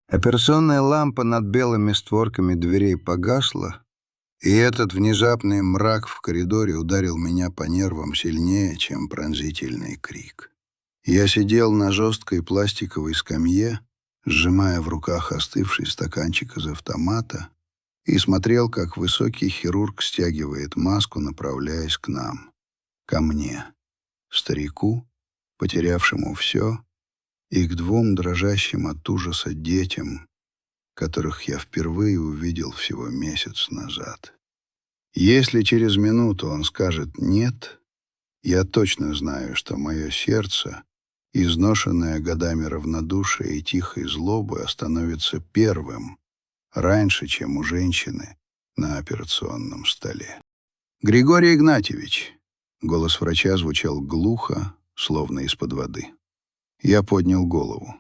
Операционная лампа над белыми створками дверей погасла, и этот внезапный мрак в коридоре ударил меня по нервам сильнее, чем пронзительный крик. Я сидел на жесткой пластиковой скамье, сжимая в руках остывший стаканчик из автомата, и смотрел, как высокий хирург стягивает маску, направляясь к нам, ко мне, старику, потерявшему все, и к двум дрожащим от ужаса детям, которых я впервые увидел всего месяц назад. Если через минуту он скажет «нет», я точно знаю, что мое сердце, изношенное годами равнодушия и тихой злобы, остановится первым, раньше, чем у женщины на операционном столе. «Григорий Игнатьевич!» Голос врача звучал глухо, словно из-под воды. Я поднял голову.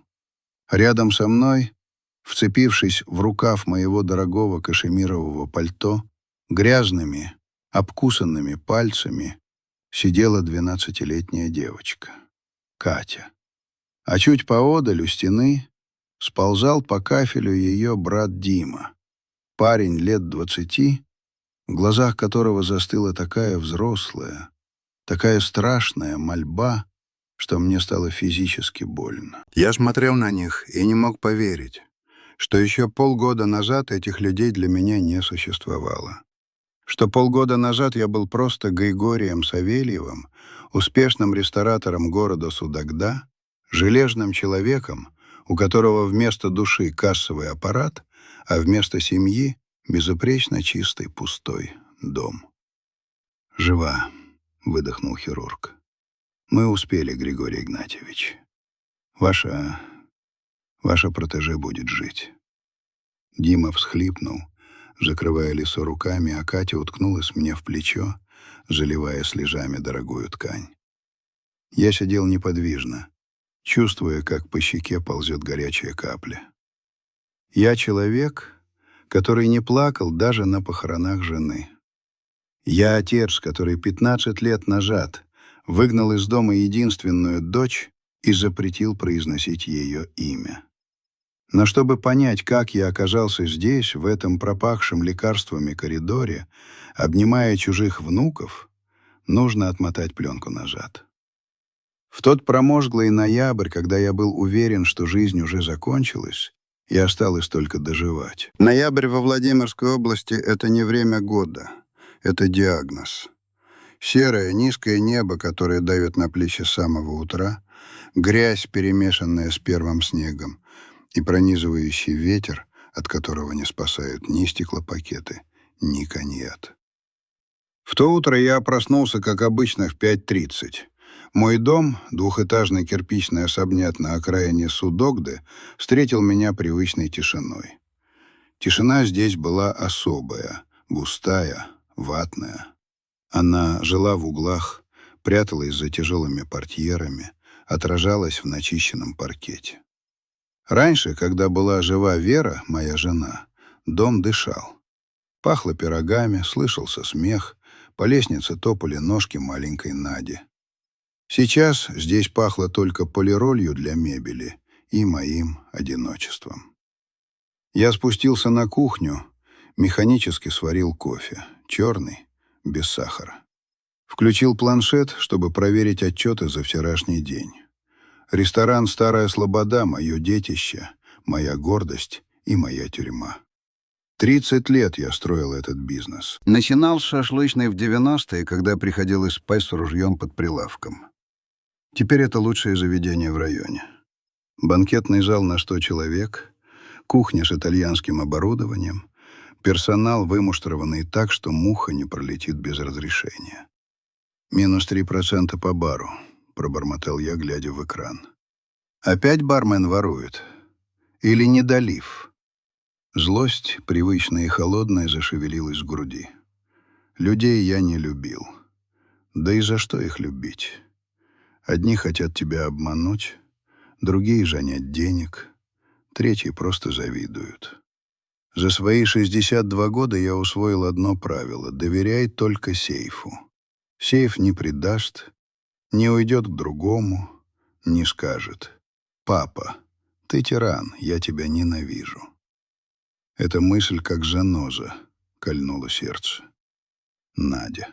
Рядом со мной, вцепившись в рукав моего дорогого кашемирового пальто, грязными, обкусанными пальцами сидела 12-летняя девочка, Катя. А чуть поодаль у стены сползал по кафелю ее брат Дима, парень лет 20, в глазах которого застыла такая взрослая, такая страшная мольба, что мне стало физически больно. Я смотрел на них и не мог поверить, что еще полгода назад этих людей для меня не существовало. Что полгода назад я был просто Григорием Савельевым, успешным ресторатором города Судогда, железным человеком, у которого вместо души кассовый аппарат, а вместо семьи безупречно чистый пустой дом. «Жива», — выдохнул хирург. «Мы успели, Григорий Игнатьевич. Ваша протеже будет жить». Дима всхлипнул, закрывая лицо руками, а Катя уткнулась мне в плечо, заливая слезами дорогую ткань. Я сидел неподвижно, чувствуя, как по щеке ползет горячая капля. Я человек, который не плакал даже на похоронах жены. Я отец, который 15 лет назад выгнал из дома единственную дочь и запретил произносить ее имя. Но чтобы понять, как я оказался здесь, в этом пропахшем лекарствами коридоре, обнимая чужих внуков, нужно отмотать пленку назад. В тот промозглый ноябрь, когда я был уверен, что жизнь уже закончилась, и осталось только доживать. Ноябрь во Владимирской области — это не время года, это диагноз. Серое, низкое небо, которое давит на плечи с самого утра, грязь, перемешанная с первым снегом, и пронизывающий ветер, от которого не спасают ни стеклопакеты, ни коньяк. В то утро я проснулся, как обычно, в 5:30. Мой дом, двухэтажный кирпичный особняк на окраине Судогды, встретил меня привычной тишиной. Тишина здесь была особая, густая, ватная. Она жила в углах, пряталась за тяжелыми портьерами, отражалась в начищенном паркете. Раньше, когда была жива Вера, моя жена, дом дышал. Пахло пирогами, слышался смех, по лестнице топали ножки маленькой Нади. Сейчас здесь пахло только полиролью для мебели и моим одиночеством. Я спустился на кухню, механически сварил кофе, черный, без сахара. Включил планшет, чтобы проверить отчеты за вчерашний день. Ресторан «Старая Слобода» — мое детище, моя гордость и моя тюрьма. 30 лет я строил этот бизнес. Начинал с шашлычной в 90-е, когда приходилось спать с ружьем под прилавком. Теперь это лучшее заведение в районе. Банкетный зал на 100 человек, кухня с итальянским оборудованием, персонал, вымуштрованный так, что муха не пролетит без разрешения. «Минус 3% по бару», — пробормотал я, глядя в экран. «Опять бармен ворует? Или недолив?» Злость, привычная и холодная, зашевелилась в груди. Людей я не любил. Да и за что их любить? Одни хотят тебя обмануть, другие — занять денег, третьи просто завидуют. За свои 62 года я усвоил одно правило — доверяй только сейфу. Сейф не предаст, не уйдет к другому, не скажет: «Папа, Ты тиран, я тебя ненавижу. Эта мысль, как заноза, кольнула сердце. Надя.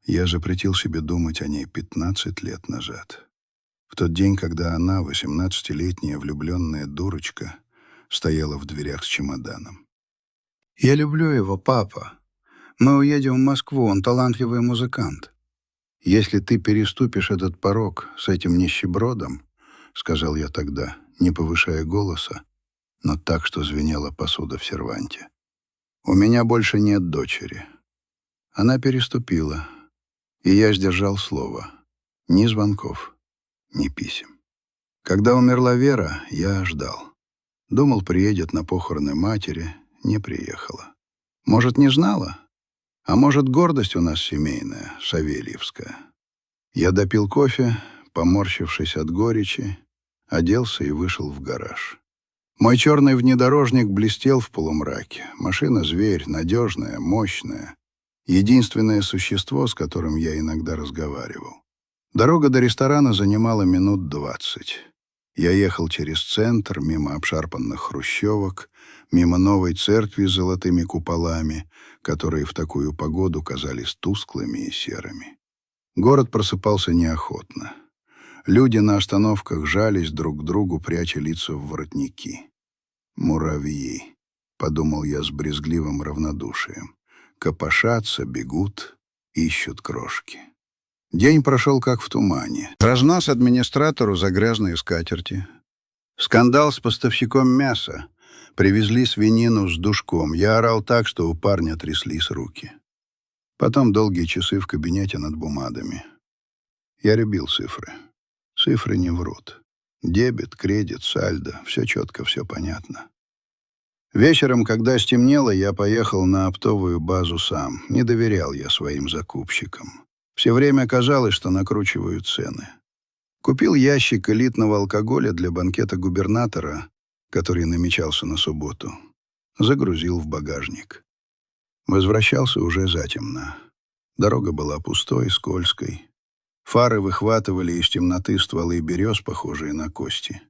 Я запретил себе думать о ней 15 лет назад. В тот день, когда она, 18-летняя влюбленная дурочка, стояла в дверях с чемоданом. «Я люблю его, папа. Мы уедем в Москву, он талантливый музыкант. Если ты переступишь этот порог с этим нищебродом, — сказал я тогда, не повышая голоса, но так, что звенела посуда в серванте, — у меня больше нет дочери». Она переступила, и я сдержал слово. Ни звонков, ни писем. Когда умерла Вера, я ждал. Думал, приедет на похороны матери, не приехала. Может, не знала? А может, гордость у нас семейная, савельевская. Я допил кофе, поморщившись от горечи, оделся и вышел в гараж. Мой черный внедорожник блестел в полумраке. Машина-зверь, надежная, мощная. Единственное существо, с которым я иногда разговаривал. Дорога до ресторана занимала минут 20. Я ехал через центр, мимо обшарпанных хрущевок, мимо новой церкви с золотыми куполами, которые в такую погоду казались тусклыми и серыми. Город просыпался неохотно. Люди на остановках жались друг к другу, пряча лица в воротники. «Муравьи», — подумал я с брезгливым равнодушием. Копошатся, бегут, ищут крошки. День прошел как в тумане. Разнос администратору за грязные скатерти. Скандал с поставщиком мяса. Привезли свинину с душком. Я орал так, что у парня тряслись руки. Потом долгие часы в кабинете над бумагами. Я любил цифры. Цифры не врут. Дебет, кредит, сальдо. Все четко, все понятно. Вечером, когда стемнело, я поехал на оптовую базу сам. Не доверял я своим закупщикам. Все время казалось, что накручивают цены. Купил ящик элитного алкоголя для банкета губернатора, который намечался на субботу. Загрузил в багажник. Возвращался уже затемно. Дорога была пустой, скользкой. Фары выхватывали из темноты стволы берез, похожие на кости.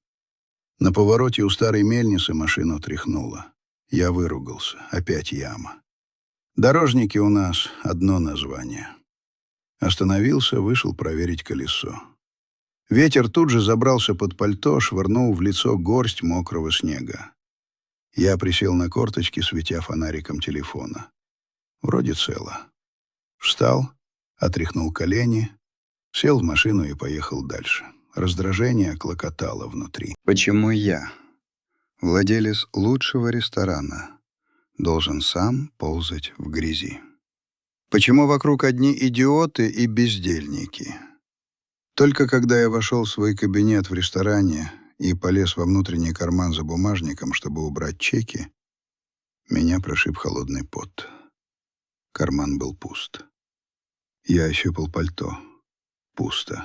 На повороте у старой мельницы машину тряхнуло. Я выругался. Опять яма. Дорожники у нас одно название. Остановился, вышел проверить колесо. Ветер тут же забрался под пальто, швырнул в лицо горсть мокрого снега. Я присел на корточки, светя фонариком телефона. Вроде цело. Встал, отряхнул колени, сел в машину и поехал дальше. Раздражение клокотало внутри. Почему я, владелец лучшего ресторана, должен сам ползать в грязи? Почему вокруг одни идиоты и бездельники? Только когда я вошел в свой кабинет в ресторане и полез во внутренний карман за бумажником, чтобы убрать чеки, меня прошиб холодный пот. Карман был пуст. Я ощупал пальто. Пусто.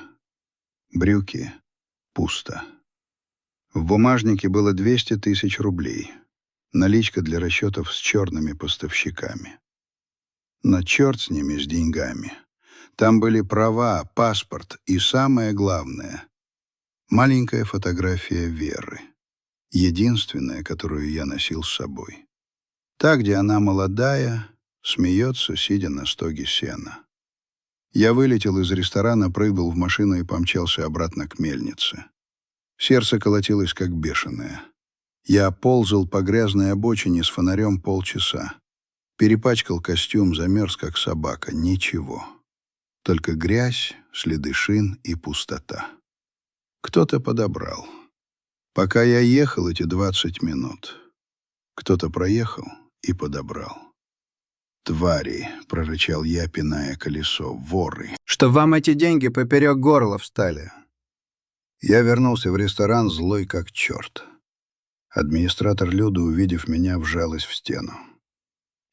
Брюки. Пусто. В бумажнике было 200 тысяч рублей. Наличка для расчетов с черными поставщиками. Но черт с ними, с деньгами. Там были права, паспорт и, самое главное, маленькая фотография Веры. Единственная, которую я носил с собой. Та, где она молодая, смеется, сидя на стоге сена. Я вылетел из ресторана, прыгнул в машину и помчался обратно к мельнице. Сердце колотилось, как бешеное. Я ползал по грязной обочине с фонарем полчаса. Перепачкал костюм, замерз, как собака. Ничего. Только грязь, следы шин и пустота. Кто-то подобрал. Пока я ехал эти 20 минут, кто-то проехал и подобрал. «Твари!» — прорычал я, пиная колесо. «Воры!» «Что вам эти деньги поперек горла встали?» Я вернулся в ресторан злой как черт. Администратор Люда, увидев меня, вжалась в стену.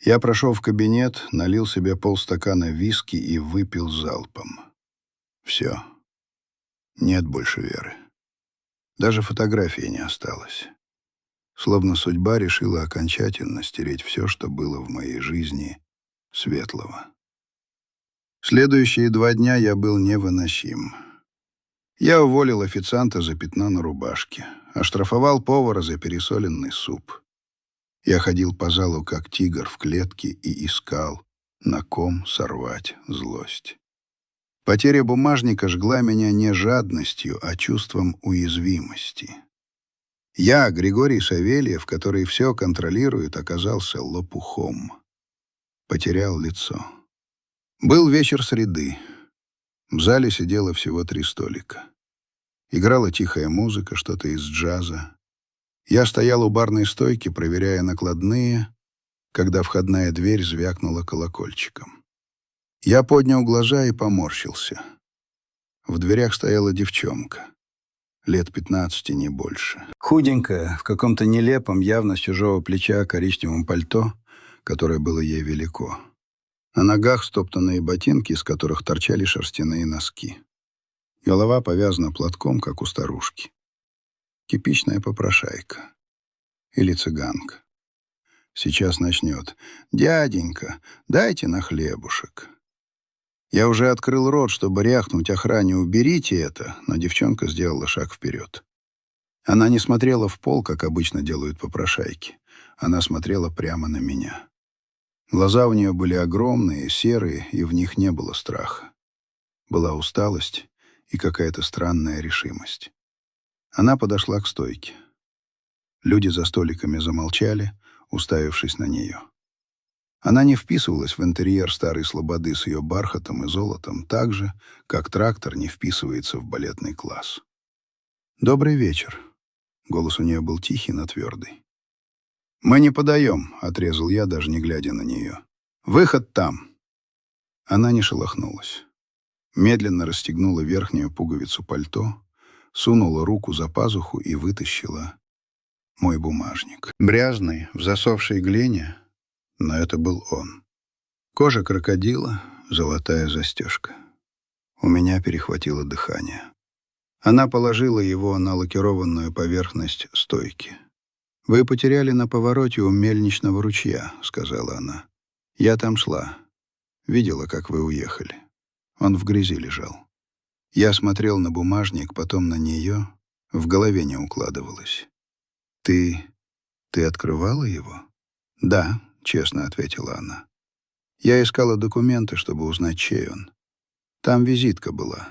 Я прошел в кабинет, налил себе полстакана виски и выпил залпом. Все. Нет больше Веры. Даже фотографии не осталось. Словно судьба решила окончательно стереть все, что было в моей жизни светлого. Следующие 2 дня я был невыносим. Я уволил официанта за пятна на рубашке, оштрафовал повара за пересоленный суп. Я ходил по залу, как тигр в клетке, и искал, на ком сорвать злость. Потеря бумажника жгла меня не жадностью, а чувством уязвимости. Я, Григорий Савельев, который все контролирует, оказался лопухом. Потерял лицо. Был вечер среды. В зале сидело всего 3 столика. Играла тихая музыка, что-то из джаза. Я стоял у барной стойки, проверяя накладные, когда входная дверь звякнула колокольчиком. Я поднял глаза и поморщился. В дверях стояла девчонка. Лет 15, не больше. Худенькая, в каком-то нелепом, явно с чужого плеча коричневом пальто, которое было ей велико. На ногах стоптанные ботинки, из которых торчали шерстяные носки. Голова повязана платком, как у старушки. Типичная попрошайка. Или цыганка. Сейчас начнет. «Дяденька, дайте на хлебушек». Я уже открыл рот, чтобы рявкнуть охране «уберите это», но девчонка сделала шаг вперед. Она не смотрела в пол, как обычно делают попрошайки. Она смотрела прямо на меня. Глаза у нее были огромные, серые, и в них не было страха. Была усталость и какая-то странная решимость. Она подошла к стойке. Люди за столиками замолчали, уставившись на нее. Она не вписывалась в интерьер старой слободы с ее бархатом и золотом так же, как трактор не вписывается в балетный класс. «Добрый вечер». Голос у нее был тихий, но твердый. «Мы не подаем», — отрезал я, даже не глядя на нее. «Выход там». Она не шелохнулась. Медленно расстегнула верхнюю пуговицу пальто, сунула руку за пазуху и вытащила мой бумажник. Брязный, в засохшей глине, но это был он. Кожа крокодила, золотая застежка. У меня перехватило дыхание. Она положила его на лакированную поверхность стойки. «Вы потеряли на повороте у мельничного ручья», — сказала она. «Я там шла. Видела, как вы уехали. Он в грязи лежал». Я смотрел на бумажник, потом на нее. В голове не укладывалось. «Ты открывала его?» «Да», — честно ответила она. «Я искала документы, чтобы узнать, чей он. Там визитка была.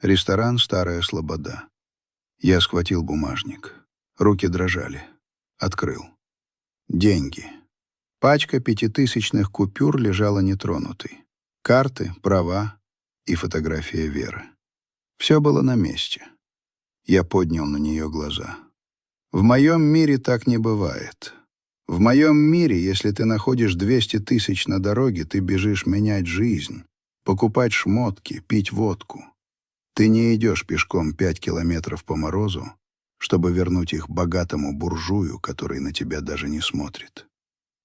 Ресторан «Старая Слобода». Я схватил бумажник. Руки дрожали. Открыл. Деньги. Пачка 5000-ных купюр лежала нетронутой. Карты, права и фотография Веры. Все было на месте. Я поднял на нее глаза. «В моем мире так не бывает. В моем мире, если ты находишь 200 000 на дороге, ты бежишь менять жизнь, покупать шмотки, пить водку. Ты не идешь пешком 5 километров по морозу, чтобы вернуть их богатому буржую, который на тебя даже не смотрит».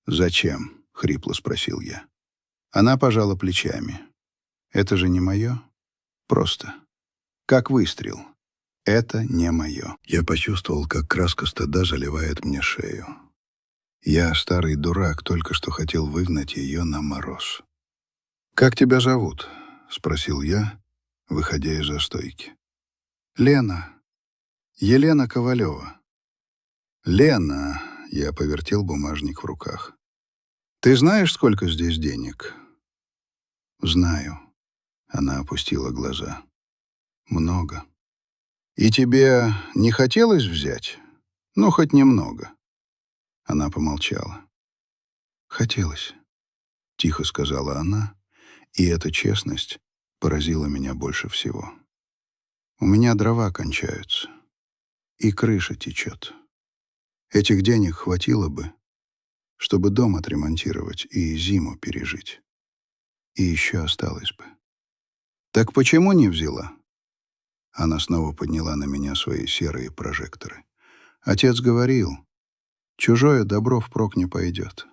«Зачем?» — хрипло спросил я. Она пожала плечами. «Это же не мое. Просто. Как выстрел. Это не мое». Я почувствовал, как краска стыда заливает мне шею. Я, старый дурак, только что хотел выгнать ее на мороз. «Как тебя зовут?» — спросил я, выходя из-за стойки. «Лена. Елена Ковалева». «Лена», — я повертел бумажник в руках. «Ты знаешь, сколько здесь денег?» «Знаю». Она опустила глаза. «Много». «И тебе не хотелось взять? Ну, хоть немного?» Она помолчала. «Хотелось», — тихо сказала она, и эта честность поразила меня больше всего. «У меня дрова кончаются, и крыша течет. Этих денег хватило бы, чтобы дом отремонтировать и зиму пережить. И еще осталось бы». «Так почему не взяла?» Она снова подняла на меня свои серые прожекторы. «Отец говорил, чужое добро впрок не пойдет.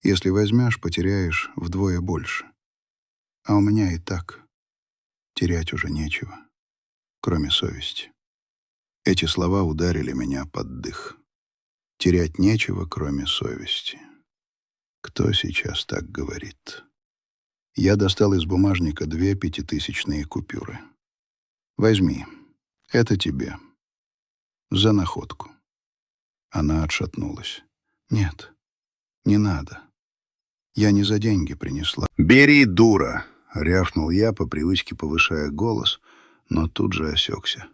Если возьмешь, потеряешь вдвое больше. А у меня и так терять уже нечего, кроме совести». Эти слова ударили меня под дых. Терять нечего, кроме совести. Кто сейчас так говорит? Я достал из бумажника 2 5000-ные купюры. Возьми. Это тебе. За находку». Она отшатнулась. «Нет, не надо. Я не за деньги принесла». «Бери, дура!» — рявкнул я, по привычке повышая голос, но тут же осекся.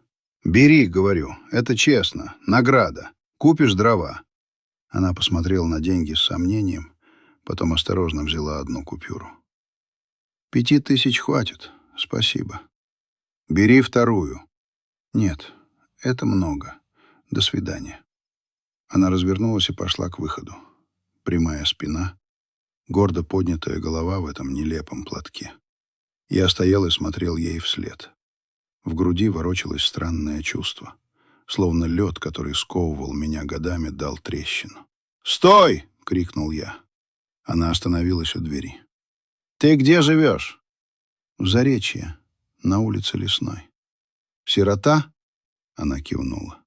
«Бери, — говорю, — это честно, награда. Купишь дрова». Она посмотрела на деньги с сомнением, потом осторожно взяла одну купюру. 5000 хватит, спасибо. Бери вторую. Нет, это много. До свидания». Она развернулась и пошла к выходу. Прямая спина, гордо поднятая голова в этом нелепом платке. Я стоял и смотрел ей вслед. В груди ворочалось странное чувство, словно лед, который сковывал меня годами, дал трещину. «Стой!» — крикнул я. Она остановилась у двери. «Ты где живешь?» «В Заречье, на улице Лесной». «Сирота?» — она кивнула.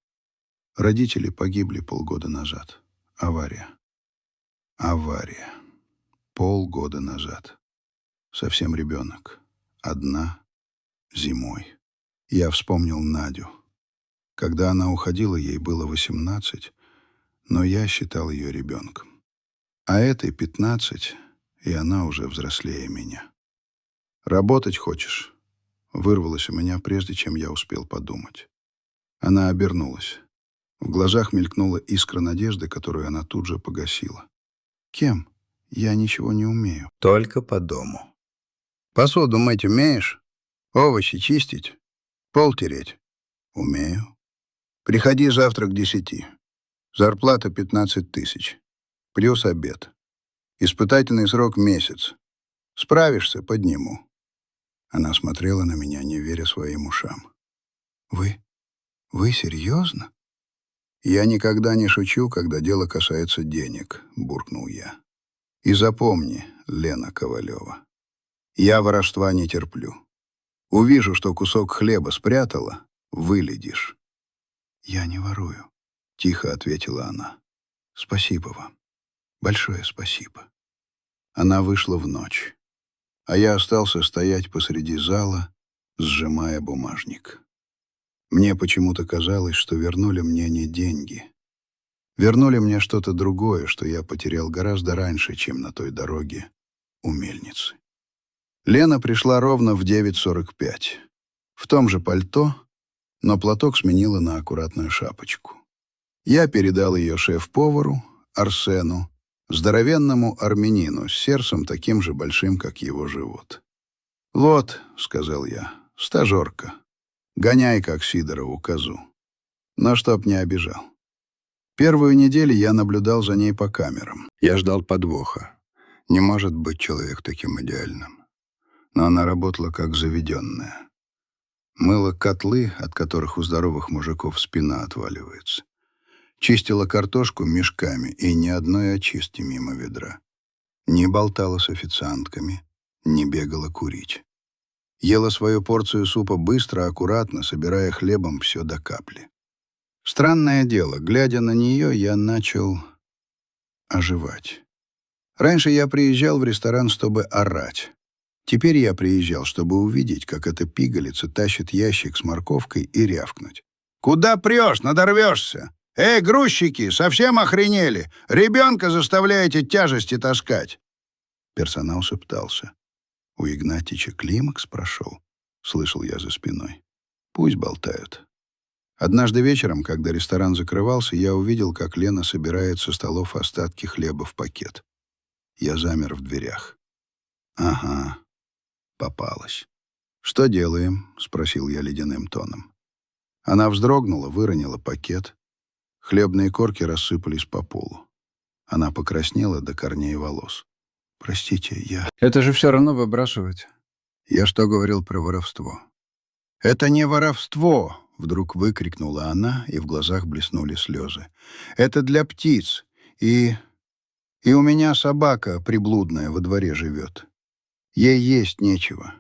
«Родители погибли полгода назад. Авария. Полгода назад. Совсем ребенок. Одна. Зимой». Я вспомнил Надю. Когда она уходила, ей было 18, но я считал ее ребенком. А этой 15, и она уже взрослее меня. «Работать хочешь?» Вырвалось у меня, прежде чем я успел подумать. Она обернулась. В глазах мелькнула искра надежды, которую она тут же погасила. «Кем? Я ничего не умею». «Только по дому». «Посуду мыть умеешь? Овощи чистить? Пол тереть?» «Умею». «Приходи завтра к 10. Зарплата 15 000. Плюс обед. Испытательный срок месяц. Справишься — подниму». Она смотрела на меня, не веря своим ушам. Вы серьезно?» «Я никогда не шучу, когда дело касается денег», — буркнул я. «И запомни, Лена Ковалева, я воровства не терплю. Увижу, что кусок хлеба спрятала — выледишь». «Я не ворую», — тихо ответила она. «Спасибо вам. Большое спасибо». Она вышла в ночь, а я остался стоять посреди зала, сжимая бумажник. Мне почему-то казалось, что вернули мне не деньги. Вернули мне что-то другое, что я потерял гораздо раньше, чем на той дороге у мельницы. Лена пришла ровно в 9:45. В том же пальто, но платок сменила на аккуратную шапочку. Я передал ее шеф-повару, Арсену, здоровенному армянину с сердцем таким же большим, как его живот. «Вот», — сказал я, — «стажерка. Гоняй, как Сидорову, козу. Но чтоб не обижал». Первую неделю я наблюдал за ней по камерам. Я ждал подвоха. Не может быть человек таким идеальным. Но она работала как заведенная. Мыла котлы, от которых у здоровых мужиков спина отваливается. Чистила картошку мешками и ни одной очистки мимо ведра. Не болтала с официантками, не бегала курить. Ела свою порцию супа быстро, аккуратно, собирая хлебом все до капли. Странное дело, глядя на нее, я начал оживать. Раньше я приезжал в ресторан, чтобы орать. Теперь я приезжал, чтобы увидеть, как эта пигалица тащит ящик с морковкой и рявкнуть. «Куда прешь? Надорвешься! Эй, грузчики, совсем охренели! Ребенка заставляете тяжести таскать!» Персонал шептался. «У Игнатьича климакс прошел», — слышал я за спиной. «Пусть болтают». Однажды вечером, когда ресторан закрывался, я увидел, как Лена собирает со столов остатки хлеба в пакет. Я замер в дверях. «Ага, попалась». «Что делаем?» — спросил я ледяным тоном. Она вздрогнула, выронила пакет. Хлебные корки рассыпались по полу. Она покраснела до корней волос. «Простите, я...» Это же все равно выбрасывать. «Я что говорил про воровство?» «Это не воровство!» — вдруг выкрикнула она, и в глазах блеснули слезы. «Это для птиц. И у меня собака приблудная во дворе живет. Ей есть нечего.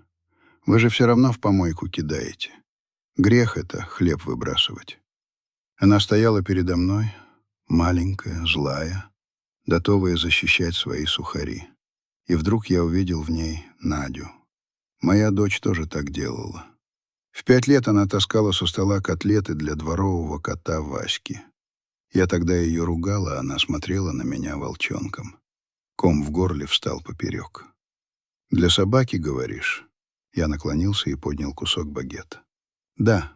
Вы же все равно в помойку кидаете. Грех это, хлеб выбрасывать». Она стояла передо мной, маленькая, злая, готовая защищать свои сухари. И вдруг я увидел в ней Надю. Моя дочь тоже так делала. В 5 лет она таскала со стола котлеты для дворового кота Васьки. Я тогда ее ругала, а она смотрела на меня волчонком. Ком в горле встал поперек. «Для собаки, говоришь?» Я наклонился и поднял кусок багета. «Да.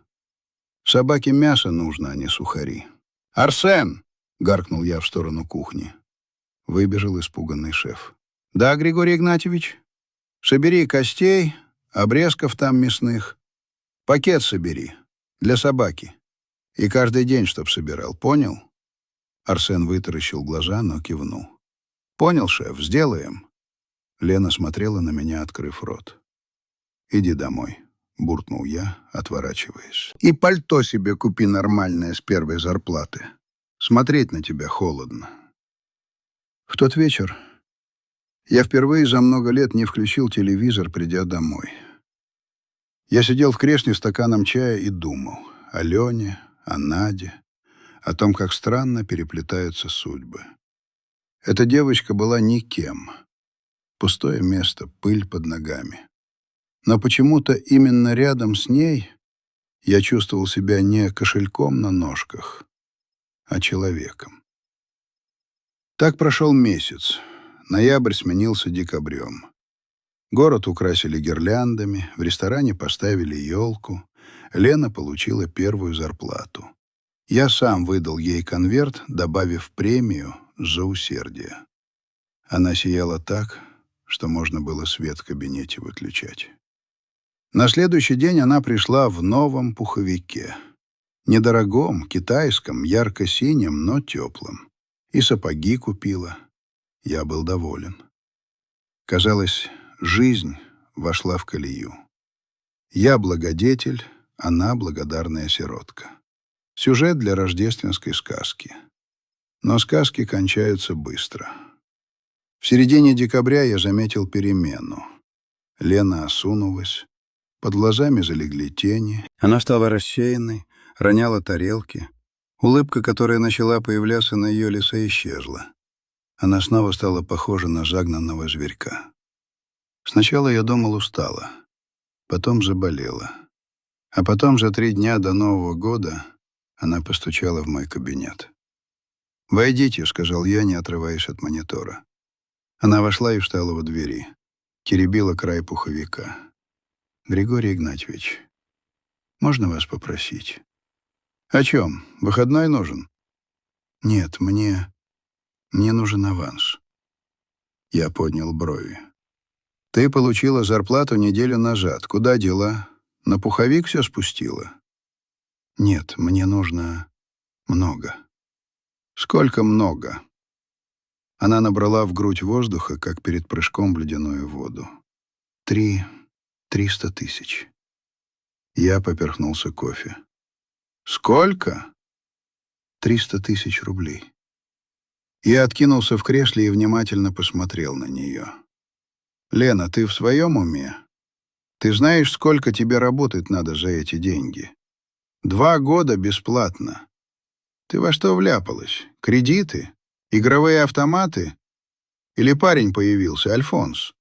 Собаке мясо нужно, а не сухари». «Арсен!» — гаркнул я в сторону кухни. Выбежал испуганный шеф. «Да, Григорий Игнатьевич? Собери костей, обрезков там мясных. Пакет собери. Для собаки. И каждый день, чтоб собирал. Понял?» Арсен вытаращил глаза, но кивнул. «Понял, шеф, сделаем». Лена смотрела на меня, открыв рот. «Иди домой», — буркнул я, отворачиваясь. «И пальто себе купи нормальное с первой зарплаты. Смотреть на тебя холодно». В тот вечер я впервые за много лет не включил телевизор, придя домой. Я сидел в кресле с стаканом чая и думал о Лене, о Наде, о том, как странно переплетаются судьбы. Эта девочка была никем. Пустое место, пыль под ногами. Но почему-то именно рядом с ней я чувствовал себя не кошельком на ножках, а человеком. Так прошел месяц. Ноябрь сменился декабрем. Город украсили гирляндами, в ресторане поставили елку. Лена получила первую зарплату. Я сам выдал ей конверт, добавив премию за усердие. Она сияла так, что можно было свет в кабинете выключать. На следующий день она пришла в новом пуховике. Недорогом, китайском, ярко-синем, но теплом. И сапоги купила. Я был доволен. Казалось, жизнь вошла в колею. Я благодетель, она благодарная сиротка. Сюжет для рождественской сказки. Но сказки кончаются быстро. В середине декабря я заметил перемену. Лена осунулась, под глазами залегли тени. Она стала рассеянной, роняла тарелки. Улыбка, которая начала появляться на ее лице, исчезла. Она снова стала похожа на загнанного зверька. Сначала я думал, устала, потом заболела. А потом за 3 дня до Нового года она постучала в мой кабинет. «Войдите», — сказал я, не отрываясь от монитора. Она вошла и встала у двери. Теребила край пуховика. «Григорий Игнатьевич, можно вас попросить?» «О чем? Выходной нужен?» «Нет, мне нужен аванс». Я поднял брови. «Ты получила зарплату неделю назад. Куда дела? На пуховик все спустила?» «Нет, мне нужно много». «Сколько много?» Она набрала в грудь воздуха, как перед прыжком в ледяную воду. 300 тысяч. Я поперхнулся кофе. «Сколько?» 300 тысяч рублей. Я откинулся в кресле и внимательно посмотрел на нее. «Лена, ты в своем уме? Ты знаешь, сколько тебе работать надо за эти деньги? 2 года бесплатно. Ты во что вляпалась? Кредиты? Игровые автоматы? Или парень появился, Альфонс?»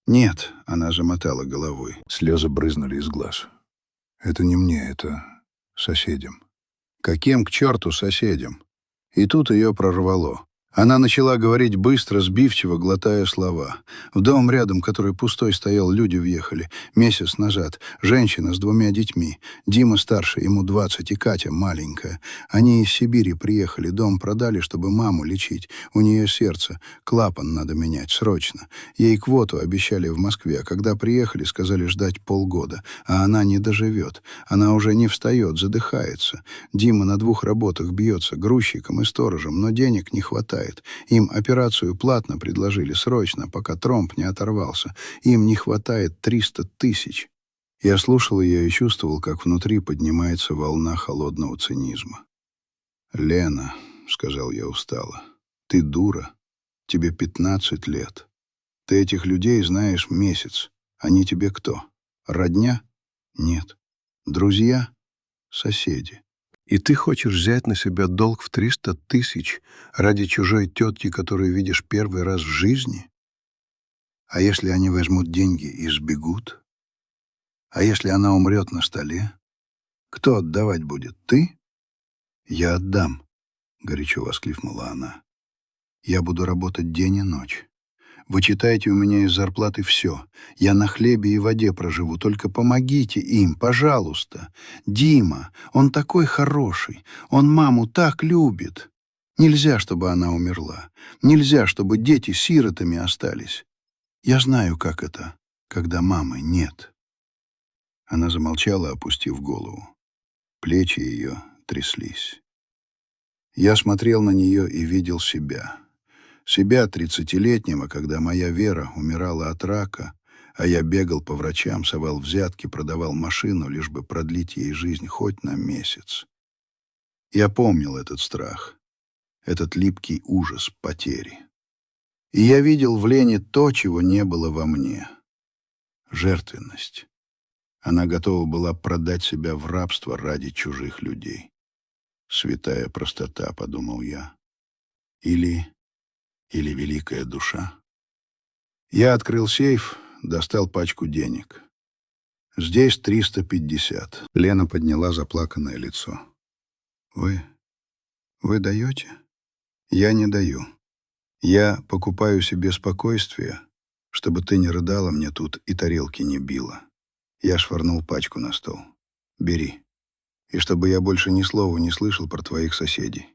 «Нет», — она замотала головой. Слезы брызнули из глаз. «Это не мне, это соседям». «Каким к черту соседям?» И тут ее прорвало. Она начала говорить быстро, сбивчиво, глотая слова. В дом рядом, который пустой стоял, люди въехали. Месяц назад. Женщина с 2 детьми. Дима старший, ему 20, и Катя маленькая. Они из Сибири приехали, дом продали, чтобы маму лечить. У нее сердце. Клапан надо менять, срочно. Ей квоту обещали в Москве, а когда приехали, сказали ждать полгода. А она не доживет. Она уже не встает, задыхается. Дима на 2 работах бьется, грузчиком и сторожем, но денег не хватает. Им операцию платно предложили срочно, пока тромб не оторвался. Им не хватает 300 тысяч. Я слушал ее и чувствовал, как внутри поднимается волна холодного цинизма. «Лена», — сказал я устало, — «ты дура. Тебе 15 лет. Ты этих людей знаешь месяц. Они тебе кто? Родня? Нет. Друзья? Соседи. И ты хочешь взять на себя долг в 300 тысяч ради чужой тетки, которую видишь первый раз в жизни? А если они возьмут деньги и сбегут? А если она умрет на столе? Кто отдавать будет? Ты? Я отдам, горячо воскликнула она. Я буду работать день и ночь. Вы читаете у меня из зарплаты все. Я на хлебе и воде проживу. Только помогите им, пожалуйста. Дима, он такой хороший. Он маму так любит. Нельзя, чтобы она умерла. Нельзя, чтобы дети сиротами остались. Я знаю, как это, когда мамы нет. Она замолчала, опустив голову. Плечи ее тряслись. Я смотрел на нее и видел себя. Себя 30-летнего, когда моя Вера умирала от рака, а я бегал по врачам, совал взятки, продавал машину, лишь бы продлить ей жизнь хоть на месяц. Я помнил этот страх, этот липкий ужас потери. И я видел в Лене то, чего не было во мне. Жертвенность. Она готова была продать себя в рабство ради чужих людей. Святая простота, подумал я. Или великая душа. Я открыл сейф, достал пачку денег. Здесь 350. Лена подняла заплаканное лицо. Вы даете? Я не даю. Я покупаю себе спокойствие, чтобы ты не рыдала мне тут и тарелки не била. Я швырнул пачку на стол. Бери. И чтобы я больше ни слова не слышал про твоих соседей.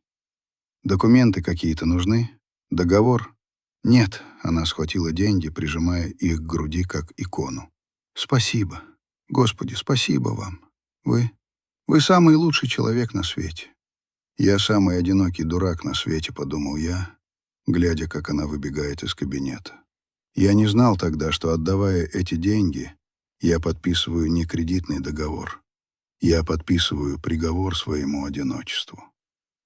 Документы какие-то нужны? Договор? Нет, она схватила деньги, прижимая их к груди, как икону. Спасибо. Господи, спасибо вам. Вы самый лучший человек на свете. Я самый одинокий дурак на свете, подумал я, глядя, как она выбегает из кабинета. Я не знал тогда, что, отдавая эти деньги, я подписываю не кредитный договор. Я подписываю приговор своему одиночеству.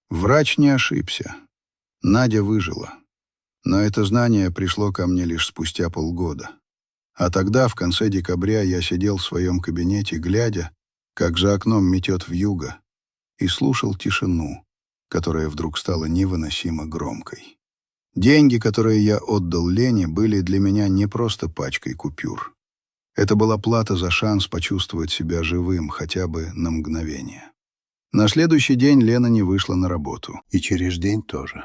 Врач не ошибся. Надя выжила. Но это знание пришло ко мне лишь спустя полгода. А тогда, в конце декабря, я сидел в своем кабинете, глядя, как за окном метет вьюга, и слушал тишину, которая вдруг стала невыносимо громкой. Деньги, которые я отдал Лене, были для меня не просто пачкой купюр. Это была плата за шанс почувствовать себя живым хотя бы на мгновение. На следующий день Лена не вышла на работу. И через день тоже.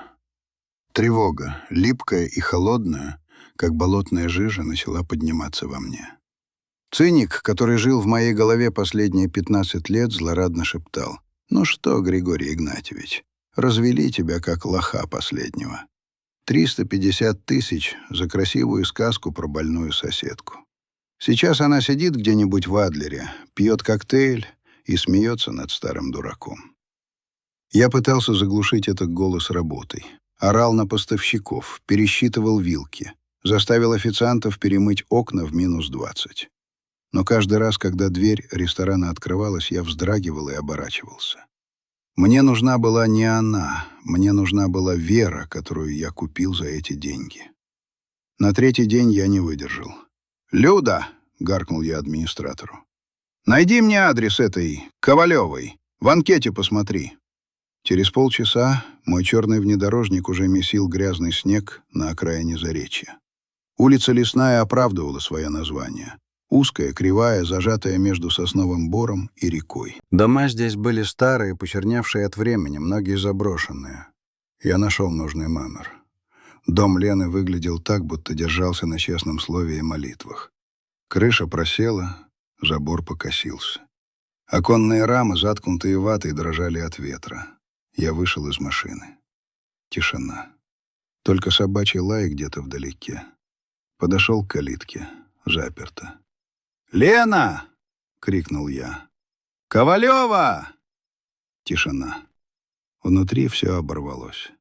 Тревога, липкая и холодная, как болотная жижа, начала подниматься во мне. Циник, который жил в моей голове последние 15 лет, злорадно шептал: «Ну что, Григорий Игнатьевич, развели тебя как лоха последнего. 350 тысяч за красивую сказку про больную соседку. Сейчас она сидит где-нибудь в Адлере, пьет коктейль и смеется над старым дураком». Я пытался заглушить этот голос работой. Орал на поставщиков, пересчитывал вилки, заставил официантов перемыть окна в -20. Но каждый раз, когда дверь ресторана открывалась, я вздрагивал и оборачивался. Мне нужна была не она, мне нужна была Вера, которую я купил за эти деньги. На третий день я не выдержал. «Люда!» — гаркнул я администратору. «Найди мне адрес этой Ковалевой. В анкете посмотри». Через полчаса мой черный внедорожник уже месил грязный снег на окраине Заречья. Улица Лесная оправдывала свое название. Узкая, кривая, зажатая между сосновым бором и рекой. Дома здесь были старые, почерневшие от времени, многие заброшенные. Я нашел нужный номер. Дом Лены выглядел так, будто держался на честном слове и молитвах. Крыша просела, забор покосился. Оконные рамы, заткнутые ватой, дрожали от ветра. Я вышел из машины. Тишина. Только собачий лай где-то вдалеке. Подошел к калитке. Заперто. «Лена!» — крикнул я. «Ковалева!» Тишина. Внутри все оборвалось.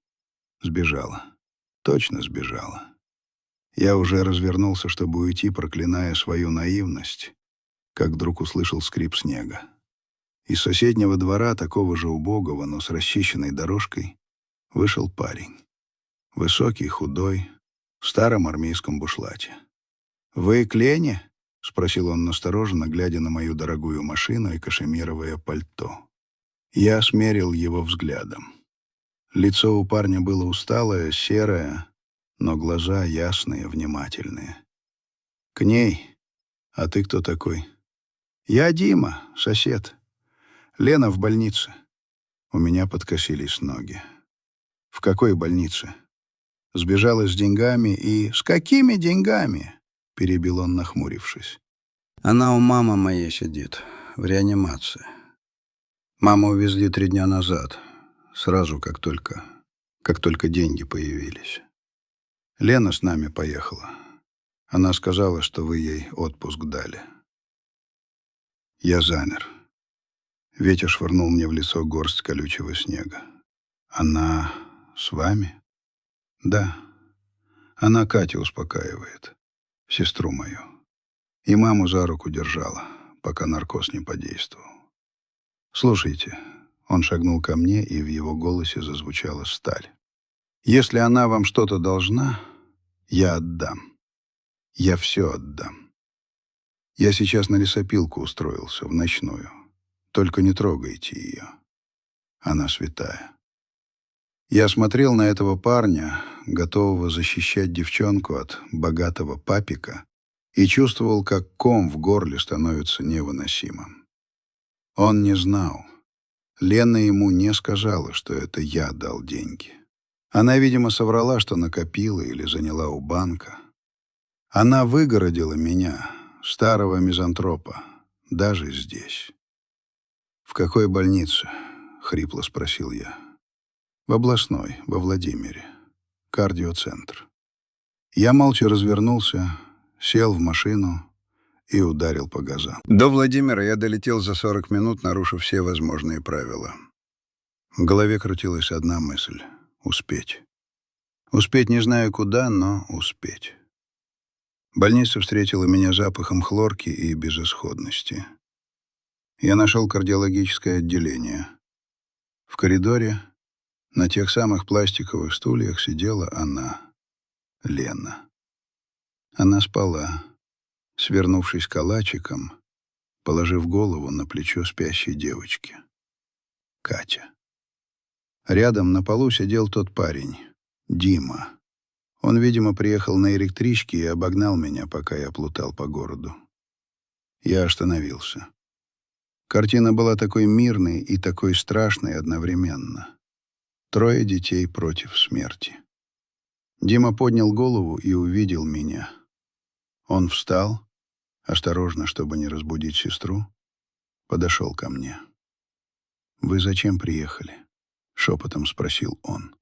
Сбежала. Точно сбежала. Я уже развернулся, чтобы уйти, проклиная свою наивность, как вдруг услышал скрип снега. Из соседнего двора, такого же убогого, но с расчищенной дорожкой, вышел парень. Высокий, худой, в старом армейском бушлате. «Вы к Лене?» — спросил он настороженно, глядя на мою дорогую машину и кашемировое пальто. Я смерил его взглядом. Лицо у парня было усталое, серое, но глаза ясные, внимательные. «К ней? А ты кто такой?» «Я Дима, сосед. Лена в больнице». У меня подкосились ноги. «В какой больнице?» «Сбежала с деньгами и...» «С какими деньгами?» — перебил он, нахмурившись. Она у мамы моей сидит, в реанимации. Маму увезли 3 дня назад, сразу как только деньги появились. Лена с нами поехала. Она сказала, что вы ей отпуск дали. Я замер. Ветер швырнул мне в лицо горсть колючего снега. «Она с вами?» «Да. Она Катю успокаивает, сестру мою. И маму за руку держала, пока наркоз не подействовал. Слушайте». Он шагнул ко мне, и в его голосе зазвучала сталь. «Если она вам что-то должна, я отдам. Я все отдам. Я сейчас на лесопилку устроился, в ночную. Только не трогайте ее. Она святая». Я смотрел на этого парня, готового защищать девчонку от богатого папика, и чувствовал, как ком в горле становится невыносимым. Он не знал. Лена ему не сказала, что это я дал деньги. Она, видимо, соврала, что накопила или заняла у банка. Она выгородила меня, старого мизантропа, даже здесь. «В какой больнице?» — хрипло спросил я. «В областной, во Владимире. Кардиоцентр». Я молча развернулся, сел в машину и ударил по газам. До Владимира я долетел за 40 минут, нарушив все возможные правила. В голове крутилась одна мысль — успеть. Успеть не знаю куда, но успеть. Больница встретила меня запахом хлорки и безысходности. Я нашел кардиологическое отделение. В коридоре на тех самых пластиковых стульях сидела она, Лена. Она спала, свернувшись калачиком, положив голову на плечо спящей девочки. Катя. Рядом на полу сидел тот парень, Дима. Он, видимо, приехал на электричке и обогнал меня, пока я плутал по городу. Я остановился. Картина была такой мирной и такой страшной одновременно. 3 детей против смерти. Дима поднял голову и увидел меня. Он встал, осторожно, чтобы не разбудить сестру, подошел ко мне. «Вы зачем приехали?» — шепотом спросил он.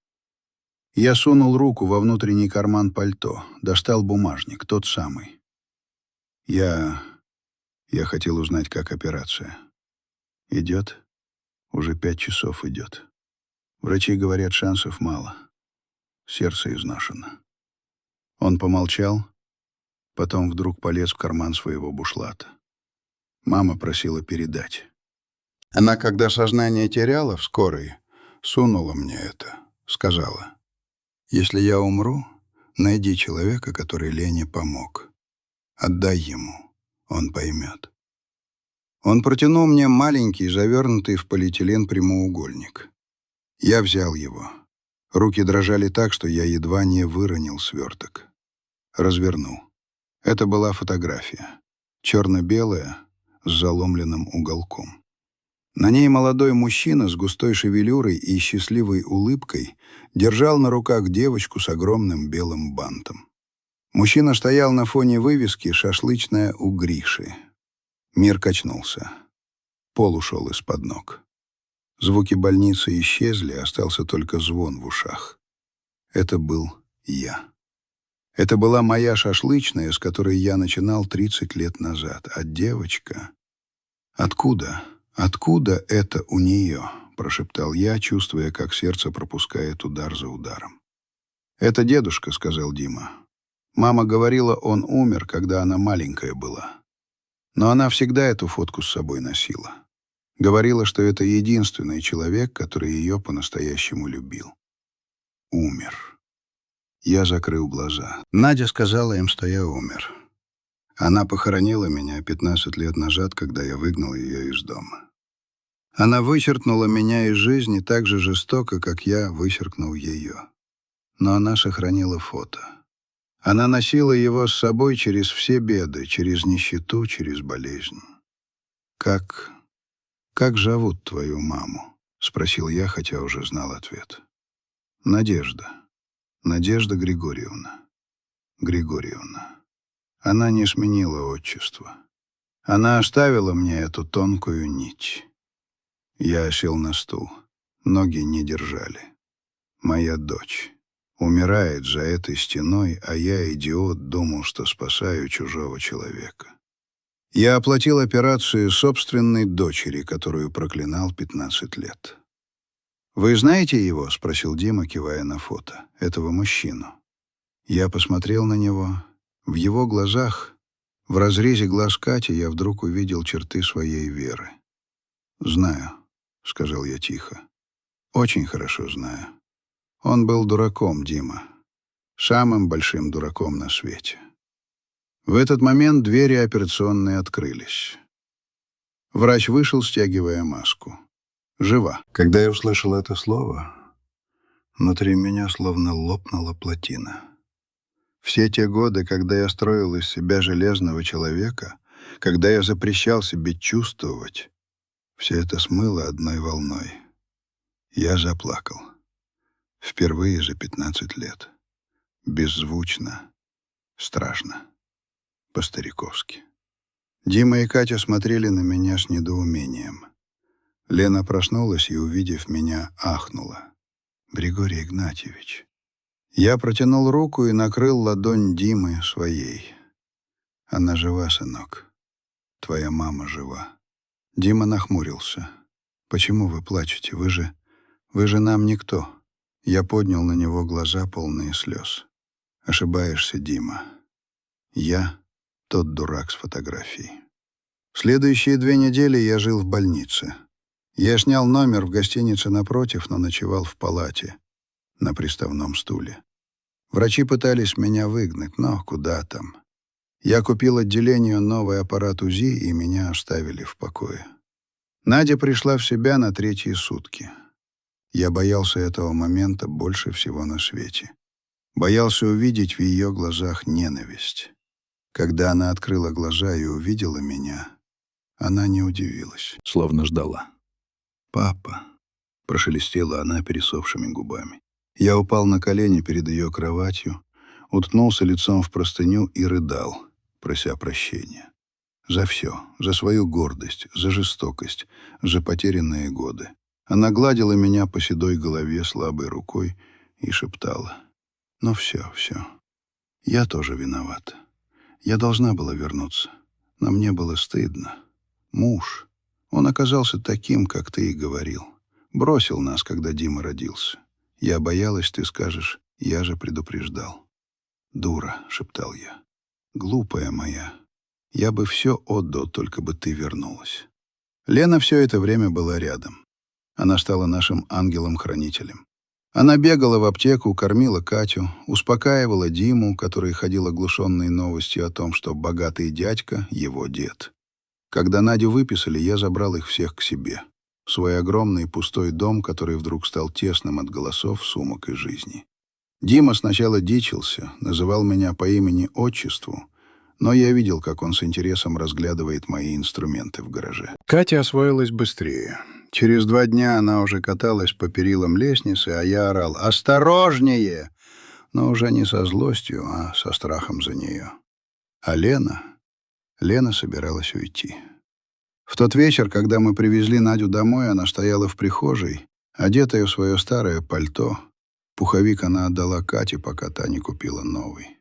Я сунул руку во внутренний карман пальто, достал бумажник, тот самый. Я хотел узнать, как операция. Идет? Уже 5 часов идет. Врачи говорят, шансов мало. Сердце изношено. Он помолчал, потом вдруг полез в карман своего бушлата. Мама просила передать. Она, когда сознание теряла в скорой, сунула мне это, сказала: «Если я умру, найди человека, который Лене помог. Отдай ему, он поймет». Он протянул мне маленький, завернутый в полиэтилен прямоугольник. Я взял его. Руки дрожали так, что я едва не выронил сверток. Развернул. Это была фотография. Черно-белая, с заломленным уголком. На ней молодой мужчина с густой шевелюрой и счастливой улыбкой держал на руках девочку с огромным белым бантом. Мужчина стоял на фоне вывески «Шашлычная у Гриши». Мир качнулся. Пол ушел из-под ног. Звуки больницы исчезли, остался только звон в ушах. Это был я. Это была моя шашлычная, с которой я начинал 30 лет назад. А девочка... «Откуда? Откуда это у нее?» — прошептал я, чувствуя, как сердце пропускает удар за ударом. «Это дедушка», — сказал Дима. «Мама говорила, он умер, когда она маленькая была. Но она всегда эту фотку с собой носила. Говорила, что это единственный человек, который ее по-настоящему любил. Умер». Я закрыл глаза. Надя сказала им, что я умер. Она похоронила меня 15 лет назад, когда я выгнал ее из дома. Она вычеркнула меня из жизни так же жестоко, как я вычеркнул ее. Но она сохранила фото. Она носила его с собой через все беды, через нищету, через болезнь. «Как... как зовут твою маму?» — спросил я, хотя уже знал ответ. «Надежда. Надежда Григорьевна. Григорьевна. Она не сменила отчество. Она оставила мне эту тонкую нить». Я сел на стул. Ноги не держали. Моя дочь умирает за этой стеной, а я, идиот, думал, что спасаю чужого человека. Я оплатил операцию собственной дочери, которую проклинал 15 лет. «Вы знаете его?» — спросил Дима, кивая на фото. «Этого мужчину». Я посмотрел на него. В его глазах, в разрезе глаз Кати, я вдруг увидел черты своей Веры. «Знаю», — сказал я тихо. «Очень хорошо знаю. Он был дураком, Дима. Самым большим дураком на свете». В этот момент двери операционной открылись. Врач вышел, стягивая маску. «Жива». Когда я услышал это слово, внутри меня словно лопнула плотина. Все те годы, когда я строил из себя железного человека, когда я запрещал себе чувствовать, все это смыло одной волной. Я заплакал. Впервые за 15 лет. Беззвучно, страшно, по-стариковски. Дима и Катя смотрели на меня с недоумением. Лена проснулась и, увидев меня, ахнула. «Григорий Игнатьевич». Я протянул руку и накрыл ладонь Димы своей. «Она жива, сынок. Твоя мама жива». Дима нахмурился. «Почему вы плачете? Вы же нам никто». Я поднял на него глаза, полные слез. «Ошибаешься, Дима. Я тот дурак с фотографией». Следующие 2 недели я жил в больнице. Я снял номер в гостинице напротив, но ночевал в палате, на приставном стуле. Врачи пытались меня выгнать, но куда там. Я купил отделению новый аппарат УЗИ, и меня оставили в покое. Надя пришла в себя на 3-е сутки. Я боялся этого момента больше всего на свете. Боялся увидеть в ее глазах ненависть. Когда она открыла глаза и увидела меня, она не удивилась, словно ждала. «Папа», — прошелестела она пересохшими губами. Я упал на колени перед ее кроватью, уткнулся лицом в простыню и рыдал, прося прощения. За все, за свою гордость, за жестокость, за потерянные годы. Она гладила меня по седой голове слабой рукой и шептала: «Ну все, все. Я тоже виновата. Я должна была вернуться, но мне было стыдно. Муж, он оказался таким, как ты и говорил. Бросил нас, когда Дима родился. Я боялась, ты скажешь, я же предупреждал». «Дура», — шептал я. «Глупая моя. Я бы все отдал, только бы ты вернулась». Лена все это время была рядом. Она стала нашим ангелом-хранителем. Она бегала в аптеку, кормила Катю, успокаивала Диму, который ходил оглушенный новостью о том, что богатый дядька — его дед. Когда Надю выписали, я забрал их всех к себе. В свой огромный пустой дом, который вдруг стал тесным от голосов, сумок и жизни. Дима сначала дичился, называл меня по имени-отчеству, но я видел, как он с интересом разглядывает мои инструменты в гараже. Катя освоилась быстрее. Через 2 дня она уже каталась по перилам лестницы, а я орал: «Осторожнее!» Но уже не со злостью, а со страхом за нее. А Лена собиралась уйти. В тот вечер, когда мы привезли Надю домой, она стояла в прихожей, одетая в свое старое пальто. Пуховик она отдала Кате, пока та не купила новый.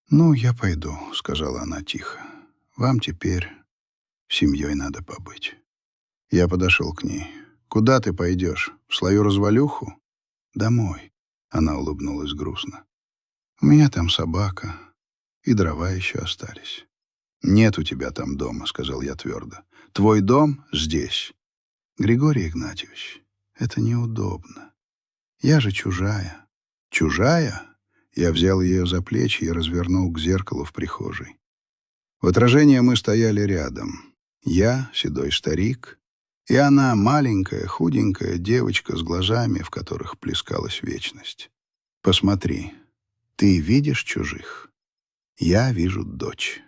«Ну, я пойду», — сказала она тихо. «Вам теперь семьей надо побыть». Я подошел к ней. «Куда ты пойдешь? В свою развалюху?» «Домой», — она улыбнулась грустно. «У меня там собака, и дрова еще остались». «Нет у тебя там дома», — сказал я твердо. «Твой дом здесь». «Григорий Игнатьевич, это неудобно. Я же чужая». «Чужая?» Я взял ее за плечи и развернул к зеркалу в прихожей. В отражении мы стояли рядом. Я, седой старик, и она, маленькая, худенькая девочка с глазами, в которых плескалась вечность. «Посмотри, ты видишь чужих? Я вижу дочь.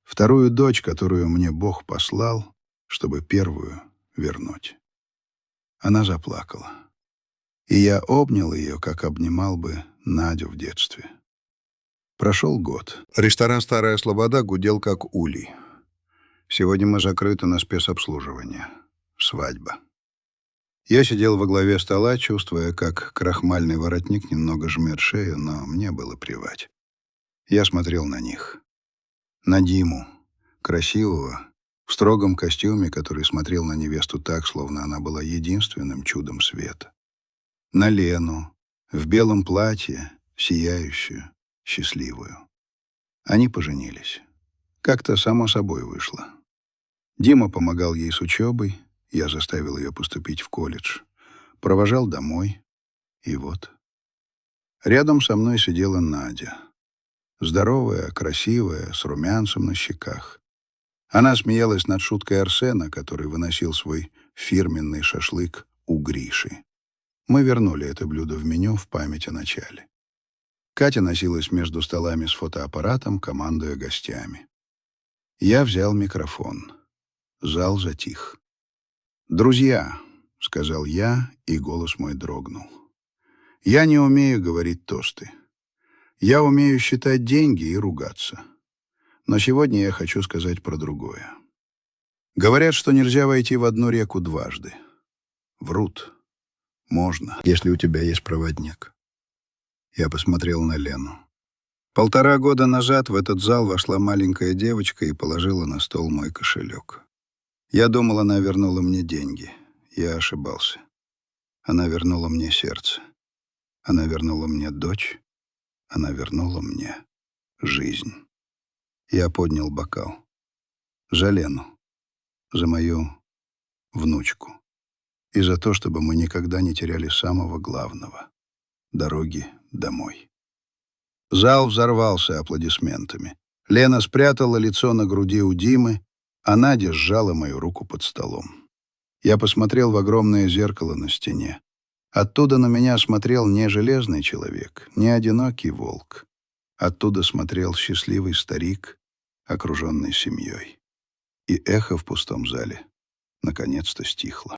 Вторую дочь, которую мне Бог послал, чтобы первую вернуть. Она заплакала. И я обнял ее, как обнимал бы Надю в детстве. Прошел год. Ресторан «Старая Слобода» гудел как улей. Сегодня мы закрыты на спецобслуживание. Свадьба. Я сидел во главе стола, чувствуя, как крахмальный воротник немного жмет шею, но мне было плевать. Я смотрел на них. На Диму, красивого, в строгом костюме, который смотрел на невесту так, словно она была единственным чудом света. На Лену, в белом платье, сияющую, счастливую. Они поженились. Как-то само собой вышло. Дима помогал ей с учебой, я заставил ее поступить в колледж, провожал домой, и вот. Рядом со мной сидела Надя. Здоровая, красивая, с румянцем на щеках. Она смеялась над шуткой Арсена, который выносил свой фирменный шашлык у Гриши. Мы вернули это блюдо в меню в память о начале. Катя носилась между столами с фотоаппаратом, командуя гостями. Я взял микрофон. Зал затих. «Друзья», — сказал я, и голос мой дрогнул. «Я не умею говорить тосты. Я умею считать деньги и ругаться. Но сегодня я хочу сказать про другое. Говорят, что нельзя войти в одну реку дважды. Врут. Можно, если у тебя есть проводник». Я посмотрел на Лену. 1,5 года назад в этот зал вошла маленькая девочка и положила на стол мой кошелек. Я думал, она вернула мне деньги. Я ошибался. Она вернула мне сердце. Она вернула мне дочь. Она вернула мне жизнь. Я поднял бокал. За Лену. За мою внучку. И за то, чтобы мы никогда не теряли самого главного — дороги домой. Зал взорвался аплодисментами. Лена спрятала лицо на груди у Димы, а Надя сжала мою руку под столом. Я посмотрел в огромное зеркало на стене. Оттуда на меня смотрел не железный человек, не одинокий волк. Оттуда смотрел счастливый старик, окруженный семьей. И эхо в пустом зале наконец-то стихло.